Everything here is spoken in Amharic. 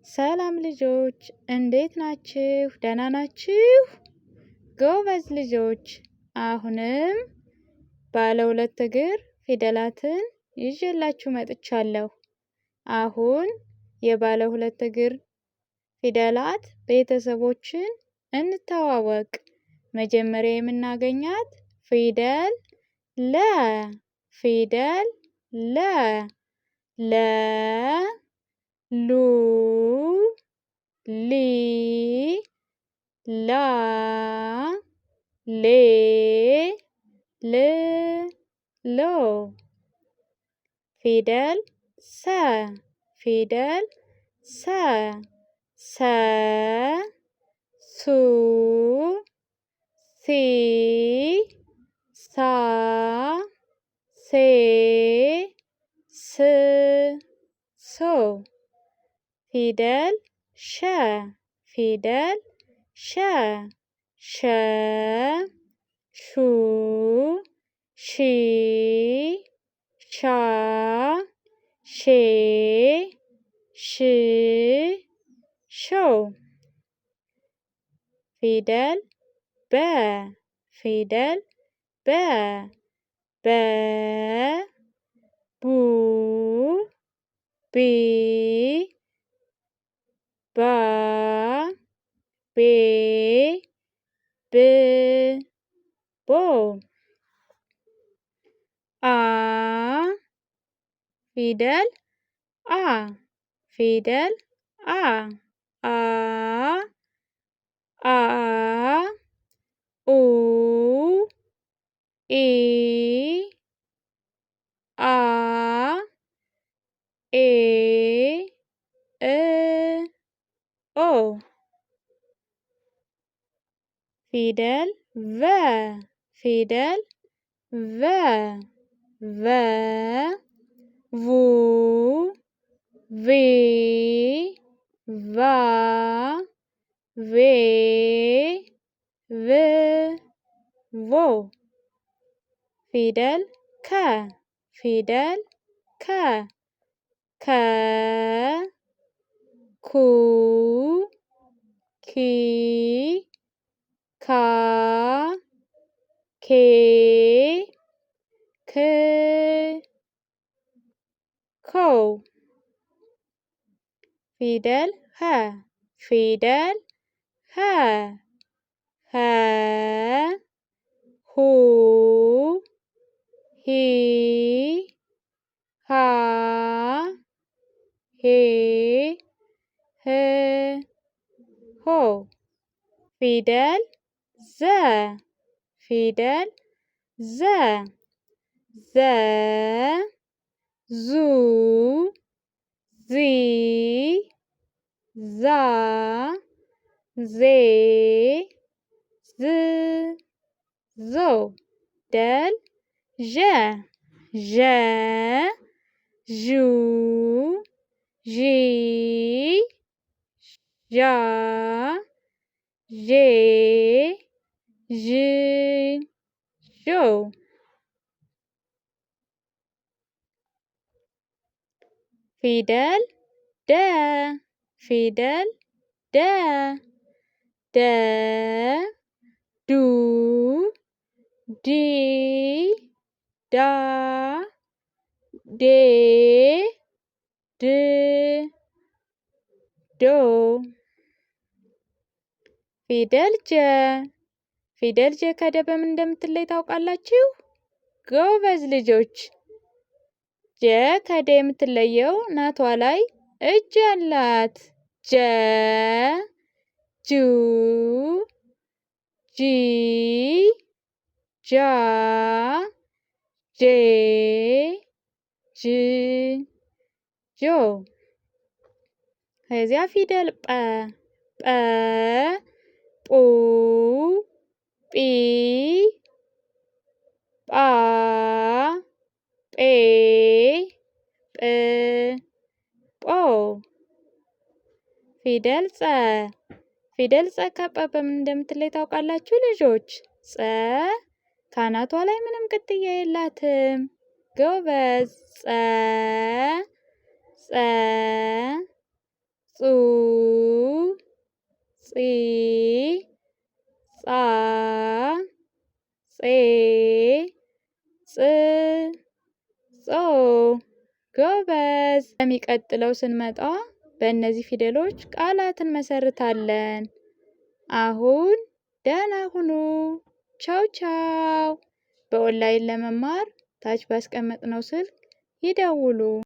ሰላም ልጆች እንዴት ናችሁ? ደህና ናችሁ? ጎበዝ ልጆች። አሁንም ባለ ሁለት እግር ፊደላትን ይዤላችሁ መጥቻለሁ። አሁን የባለ ሁለት እግር ፊደላት ቤተሰቦችን እንተዋወቅ። መጀመሪያ የምናገኛት ፊደል ለ ፊደል ለ ሉ ሊ ላ ሌ ል ሎ ፊደል ሰ ፊደል ሰ ሰ ሱ ሲ ሳ ሴ ስ ሶ ፊደል ሸ ፊደል ሸ ሸ ሹ ሺ ሻ ሼ ሽ ሾ ፊደል በ ፊደል በ በ ቡ ቢ ባ ቤ ብ ቦ አ ፊደል አ ፊደል አ አ አ ኡ ኢ አ ኤ እ ኦ ፊደል ቨ ፊደል ቨ ቨ ቡ ቪ ቫ ቬ ቭ ቮ ፊደል ከ ፊደል ከ ከ ኩ ኪ ካ ኬ ክ ኮ ፊደል ኸ ፊደል ኸ ኸ ሁ ሂ ሃ ሄ ህ ሆ ፊደል ዘ ፊደል ዘ ዘ ዙ ዚ ዛ ዜ ዝ ዞ ደል ዠ ዠ ዡ ዢ ዣ ዤ ዥ ዦ ፊደል ደ ፊደል ደ ደ ዱ ዲ ዳ ዴ ድ ዶ ፊደል ጀ ፊደል ጀ ከደ በምን እንደምትለይ ታውቃላችሁ? ጎበዝ ልጆች። ጀ ከደ የምትለየው ናቷ ላይ እጅ አላት። ጀ ጁ ጂ ጃ ጄ ጅ ጆ ከዚያ ፊደል ጰ ጰ ጱ ጲ ጳ ጴ ጵ ጶ ፊደል ጸ ፊደል ጸ ከጰ በምን እንደምትለይ ታውቃላችሁ ልጆች? ጸ ካናቷ ላይ ምንም ቅጥያ የላትም። ጎበዝ። ጸ ጸ ጹ ጺ ጻ ጼ ጽ ጾ። ጎበዝ። የሚቀጥለው ስንመጣ በእነዚህ ፊደሎች ቃላት እንመሰርታለን። አሁን ደህና ሁኑ። ቻው ቻው። በኦንላይን ለመማር ታች ባስቀመጥነው ስልክ ይደውሉ።